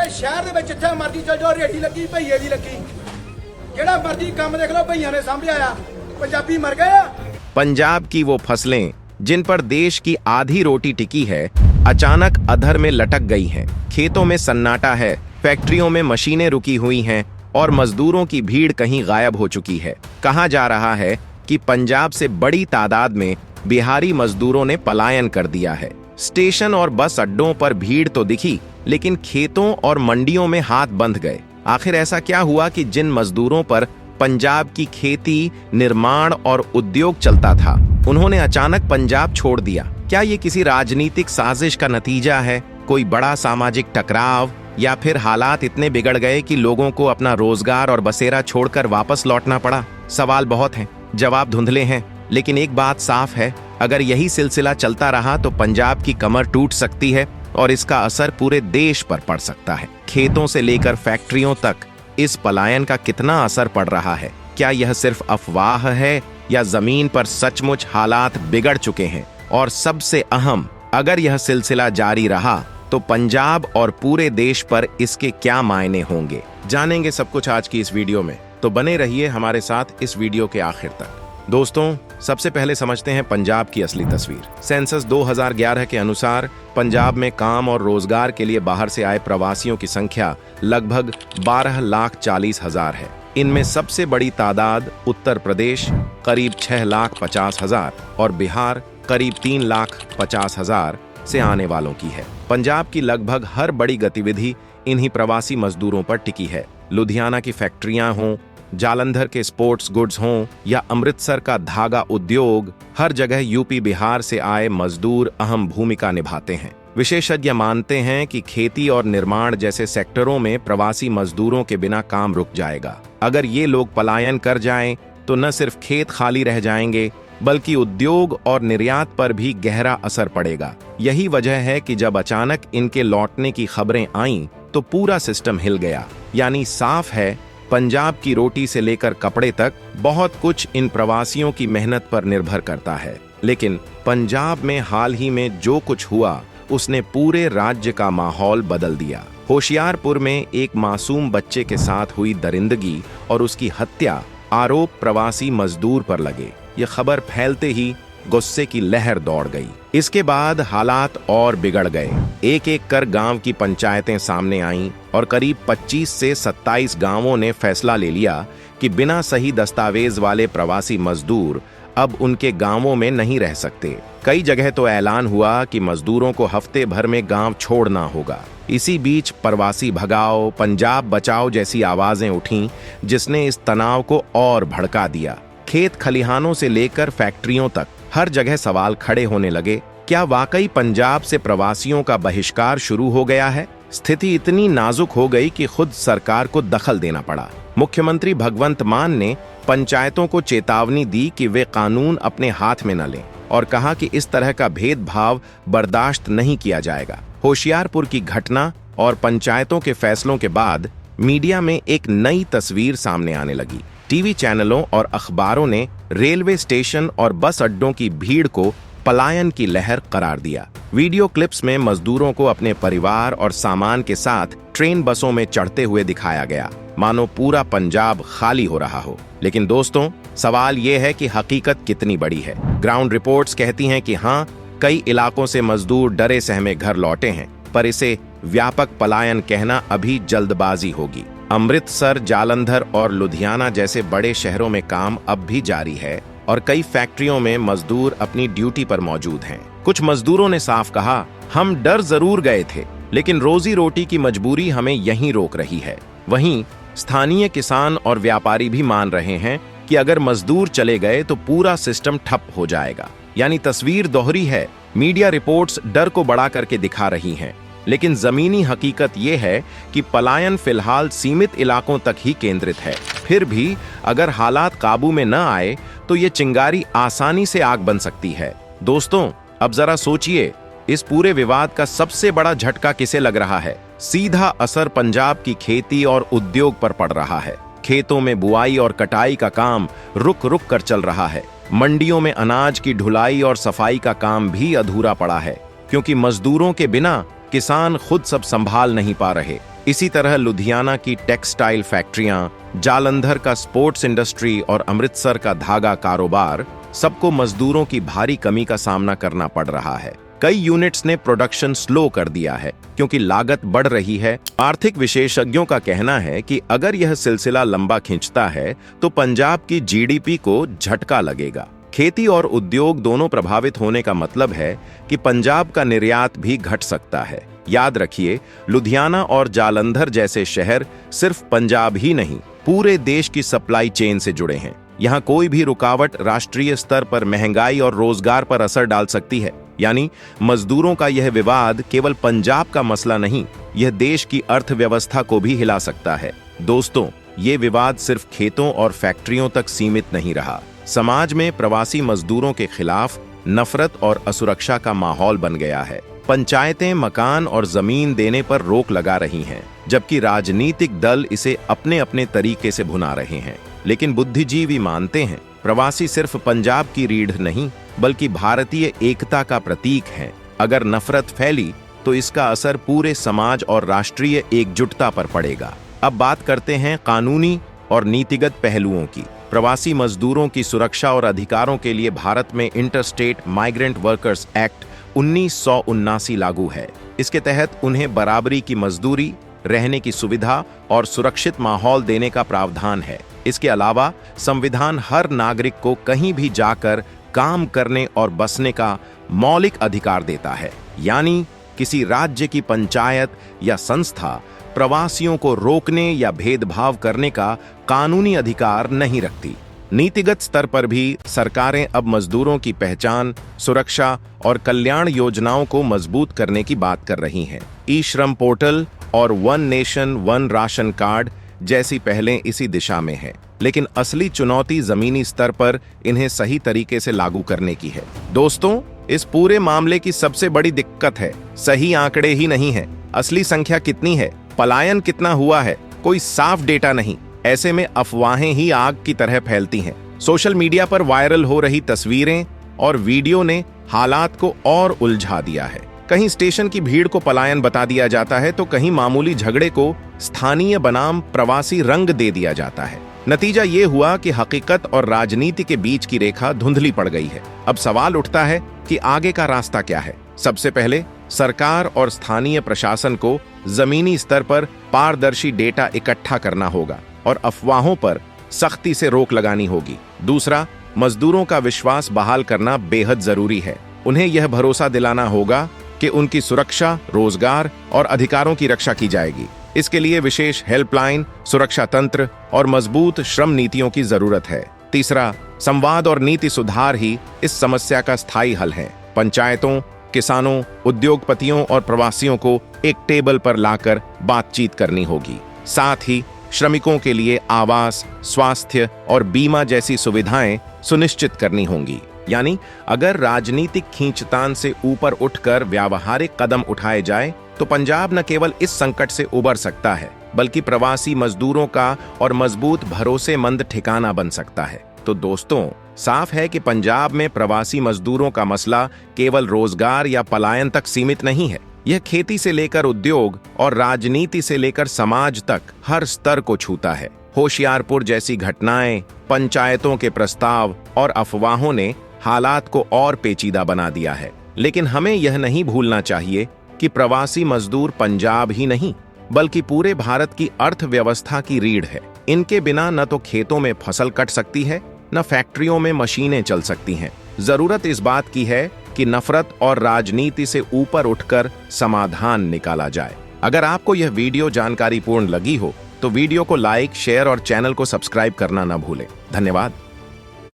पूरे शहर दे विच जिथे मर्जी चल जाओ, रेहड़ी लगी भईए दी लगी, जेड़ा मर्जी काम देख लो भईया ने संभालिया, पंजाबी मर गए। पंजाब की वो फसलें जिन पर देश की आधी रोटी टिकी है, अचानक अधर में लटक गई हैं। खेतों में सन्नाटा है, फैक्ट्रियों में मशीनें रुकी हुई हैं और मजदूरों की भीड़ कहीं गायब हो चुकी है। कहा जा रहा है कि पंजाब से बड़ी तादाद में बिहारी मजदूरों ने पलायन कर दिया है। स्टेशन और बस अड्डों पर भीड़ तो दिखी, लेकिन खेतों और मंडियों में हाथ बंध गए। आखिर ऐसा क्या हुआ कि जिन मजदूरों पर पंजाब की खेती, निर्माण और उद्योग चलता था, उन्होंने अचानक पंजाब छोड़ दिया? क्या ये किसी राजनीतिक साजिश का नतीजा है, कोई बड़ा सामाजिक टकराव, या फिर हालात इतने बिगड़ गए कि लोगों को अपना रोजगार और बसेरा छोड़कर वापस लौटना पड़ा? सवाल बहुत हैं, जवाब धुंधले हैं, लेकिन एक बात साफ है, अगर यही सिलसिला चलता रहा तो पंजाब की कमर टूट सकती है और इसका असर पूरे देश पर पड़ सकता है। खेतों से लेकर फैक्ट्रियों तक इस पलायन का कितना असर पड़ रहा है? क्या यह सिर्फ अफवाह है या जमीन पर सचमुच हालात बिगड़ चुके हैं? और सबसे अहम, अगर यह सिलसिला जारी रहा तो पंजाब और पूरे देश पर इसके क्या मायने होंगे? जानेंगे सब कुछ आज की इस वीडियो में, तो बने रहिए हमारे साथ इस वीडियो के आखिर तक। दोस्तों, सबसे पहले समझते हैं पंजाब की असली तस्वीर। सेंसस 2011 के अनुसार पंजाब में काम और रोजगार के लिए बाहर से आए प्रवासियों की संख्या लगभग 12,40,000 है। इनमें सबसे बड़ी तादाद उत्तर प्रदेश करीब 6,50,000 और बिहार करीब 3,50,000 से आने वालों की है। पंजाब की लगभग हर बड़ी गतिविधि इन्हीं प्रवासी मजदूरों पर टिकी है। लुधियाना की फैक्ट्रियां हों, जालंधर के स्पोर्ट्स गुड्स हों या अमृतसर का धागा उद्योग, हर जगह यूपी बिहार से आए मजदूर अहम भूमिका निभाते हैं। विशेषज्ञ मानते हैं कि खेती और निर्माण जैसे सेक्टरों में प्रवासी मजदूरों के बिना काम रुक जाएगा। अगर ये लोग पलायन कर जाएं तो न सिर्फ खेत खाली रह जाएंगे, बल्कि उद्योग और निर्यात पर भी गहरा असर पड़ेगा। यही वजह है कि जब अचानक इनके लौटने की खबरें आईं तो पूरा सिस्टम हिल गया। यानी साफ है, पंजाब की रोटी से लेकर कपड़े तक बहुत कुछ इन प्रवासियों की मेहनत पर निर्भर करता है। लेकिन पंजाब में हाल ही में जो कुछ हुआ, उसने पूरे राज्य का माहौल बदल दिया। होशियारपुर में एक मासूम बच्चे के साथ हुई दरिंदगी और उसकी हत्या, आरोप प्रवासी मजदूर पर लगे। ये खबर फैलते ही गुस्से की लहर दौड़ गई। इसके बाद हालात और बिगड़ गए। एक एक कर गांव की पंचायतें सामने आईं और करीब 25 से 27 गांवों ने फैसला ले लिया कि बिना सही दस्तावेज वाले प्रवासी मजदूर अब उनके गांवों में नहीं रह सकते। कई जगह तो ऐलान हुआ कि मजदूरों को हफ्ते भर में गांव छोड़ना होगा। इसी बीच प्रवासी भगाओ, पंजाब बचाओ जैसी आवाजें उठीं, जिसने इस तनाव को और भड़का दिया। खेत खलिहानों से लेकर फैक्ट्रियों तक हर जगह सवाल खड़े होने लगे, क्या वाकई पंजाब से प्रवासियों का बहिष्कार शुरू हो गया है? स्थिति इतनी नाजुक हो गई कि खुद सरकार को दखल देना पड़ा। मुख्यमंत्री भगवंत मान ने पंचायतों को चेतावनी दी कि वे कानून अपने हाथ में न लें और कहा कि इस तरह का भेदभाव बर्दाश्त नहीं किया जाएगा। होशियारपुर की घटना और पंचायतों के फैसलों के बाद मीडिया में एक नई तस्वीर सामने आने लगी। टीवी चैनलों और अखबारों ने रेलवे स्टेशन और बस अड्डों की भीड़ को पलायन की लहर करार दिया। वीडियो क्लिप्स में मजदूरों को अपने परिवार और सामान के साथ ट्रेन बसों में चढ़ते हुए दिखाया गया, मानो पूरा पंजाब खाली हो रहा हो। लेकिन दोस्तों, सवाल यह है कि हकीकत कितनी बड़ी है। ग्राउंड रिपोर्ट्स कहती हैं कि हाँ, कई इलाकों से मजदूर डरे सहमे घर लौटे हैं, पर इसे व्यापक पलायन कहना अभी जल्दबाजी होगी। अमृतसर, जालंधर और लुधियाना जैसे बड़े शहरों में काम अब भी जारी है और कई फैक्ट्रियों में मजदूर अपनी ड्यूटी पर मौजूद हैं। कुछ मजदूरों ने साफ कहा, हम डर जरूर गए थे, लेकिन रोजी रोटी की मजबूरी हमें यहीं रोक रही है। वहीं स्थानीय किसान और व्यापारी भी मान रहे हैं कि अगर मजदूर चले गए तो पूरा सिस्टम ठप हो जाएगा। यानी तस्वीर दोहरी है। मीडिया रिपोर्ट्स डर को बढ़ा करके दिखा रही हैं, लेकिन जमीनी हकीकत यह है कि पलायन फिलहाल सीमित इलाकों तक ही केंद्रित है। फिर भी अगर हालात काबू में न आए तो ये चिंगारी आसानी से आग बन सकती है। दोस्तों, अब जरा सोचिए, इस पूरे विवाद का सबसे बड़ा झटका किसे लग रहा है? सीधा असर पंजाब की खेती और उद्योग पर पड़ रहा है। खेतों में बुआई और कटाई का काम रुक रुक कर चल रहा है। मंडियों में अनाज की ढुलाई और सफाई का काम भी अधूरा पड़ा है, क्योंकि मजदूरों के बिना किसान खुद सब संभाल नहीं पा रहे। इसी तरह लुधियाना की टेक्सटाइल फैक्ट्रियां, जालंधर का स्पोर्ट्स इंडस्ट्री और अमृतसर का धागा कारोबार, सबको मजदूरों की भारी कमी का सामना करना पड़ रहा है। कई यूनिट्स ने प्रोडक्शन स्लो कर दिया है क्योंकि लागत बढ़ रही है। आर्थिक विशेषज्ञों का कहना है कि अगर यह सिलसिला लंबा खिंचता है तो पंजाब की जीडीपी को झटका लगेगा। खेती और उद्योग दोनों प्रभावित होने का मतलब है कि पंजाब का निर्यात भी घट सकता है। याद रखिए, लुधियाना और जालंधर जैसे शहर सिर्फ पंजाब ही नहीं, पूरे देश की सप्लाई चेन से जुड़े हैं। यहाँ कोई भी रुकावट राष्ट्रीय स्तर पर महंगाई और रोजगार पर असर डाल सकती है। यानी मजदूरों का यह विवाद केवल पंजाब का मसला नहीं, यह देश की अर्थव्यवस्था को भी हिला सकता है। दोस्तों, ये विवाद सिर्फ खेतों और फैक्ट्रियों तक सीमित नहीं रहा। समाज में प्रवासी मजदूरों के खिलाफ नफरत और असुरक्षा का माहौल बन गया है। पंचायतें मकान और जमीन देने पर रोक लगा रही हैं, जबकि राजनीतिक दल इसे अपने अपने तरीके से भुना रहे हैं। लेकिन बुद्धिजीवी मानते हैं, प्रवासी सिर्फ पंजाब की रीढ़ नहीं बल्कि भारतीय एकता का प्रतीक है। अगर नफरत फैली तो इसका असर पूरे समाज और राष्ट्रीय एकजुटता पर पड़ेगा। अब बात करते हैं कानूनी और नीतिगत पहलुओं की। प्रवासी मजदूरों की सुरक्षा और अधिकारों के लिए भारत में इंटरस्टेट माइग्रेंट वर्कर्स एक्ट 1979 लागू है। इसके तहत उन्हें बराबरी की मजदूरी, रहने की सुविधा और सुरक्षित माहौल देने का प्रावधान है। इसके अलावा संविधान हर नागरिक को कहीं भी जाकर काम करने और बसने का मौलिक अधिकार देता है। यानी किसी राज्य की पंचायत या संस्था प्रवासियों को रोकने या भेदभाव करने का कानूनी अधिकार नहीं रखती। नीतिगत स्तर पर भी सरकारें अब मजदूरों की पहचान, सुरक्षा और कल्याण योजनाओं को मजबूत करने की बात कर रही हैं। ई श्रम पोर्टल और one nation one ration card जैसी पहलें इसी दिशा में है। लेकिन असली चुनौती जमीनी स्तर पर इन्हें सही तरीके से लागू करने की है। दोस्तों, इस पूरे मामले की सबसे बड़ी दिक्कत है सही आंकड़े ही नहीं है। असली संख्या कितनी है, पलायन कितना हुआ है, कोई साफ डेटा नहीं। ऐसे में अफवाहें ही आग की तरह फैलती हैं। सोशल मीडिया पर वायरल हो रही तस्वीरें और वीडियो ने हालात को और उलझा दिया है। कहीं स्टेशन की भीड़ को पलायन बता दिया जाता है तो कहीं मामूली झगड़े को स्थानीय बनाम प्रवासी रंग दे दिया जाता है। नतीजा ये हुआ कि हकीकत और राजनीति के बीच की रेखा धुंधली पड़ गई है। अब सवाल उठता है कि आगे का रास्ता क्या है। सबसे पहले सरकार और स्थानीय प्रशासन को जमीनी स्तर पर पारदर्शी डेटा इकट्ठा करना होगा और अफवाहों पर सख्ती से रोक लगानी होगी। दूसरा, मजदूरों का विश्वास बहाल करना बेहद जरूरी है। उन्हें यह भरोसा दिलाना होगा कि उनकी सुरक्षा, रोजगार और अधिकारों की रक्षा की जाएगी। इसके लिए विशेष हेल्पलाइन, सुरक्षा तंत्र और मजबूत श्रम नीतियों की जरूरत है। तीसरा, संवाद और नीति सुधार ही इस समस्या का स्थायी हल है। पंचायतों, किसानों, उद्योगपतियों और प्रवासियों को एक टेबल पर लाकर बातचीत करनी होगी। साथ ही श्रमिकों के लिए आवास, स्वास्थ्य और बीमा जैसी सुविधाएं सुनिश्चित करनी होंगी। यानी अगर राजनीतिक खींचतान से ऊपर उठकर व्यावहारिक कदम उठाए जाए तो पंजाब न केवल इस संकट से उबर सकता है बल्कि प्रवासी मजदूरों का और मजबूत भरोसेमंद ठिकाना बन सकता है। तो दोस्तों, साफ है कि पंजाब में प्रवासी मजदूरों का मसला केवल रोजगार या पलायन तक सीमित नहीं है। यह खेती से लेकर उद्योग और राजनीति से लेकर समाज तक हर स्तर को छूता है। होशियारपुर जैसी घटनाएं, पंचायतों के प्रस्ताव और अफवाहों ने हालात को और पेचीदा बना दिया है। लेकिन हमें यह नहीं भूलना चाहिए कि प्रवासी मजदूर पंजाब ही नहीं बल्कि पूरे भारत की अर्थव्यवस्था की रीढ़ है। इनके बिना न तो खेतों में फसल कट सकती है, न फैक्ट्रियों में मशीनें चल सकती हैं। जरूरत इस बात की है कि नफरत और राजनीति से ऊपर उठकर समाधान निकाला जाए। अगर आपको यह वीडियो जानकारीपूर्ण लगी हो तो वीडियो को लाइक, शेयर और चैनल को सब्सक्राइब करना न भूलें। धन्यवाद।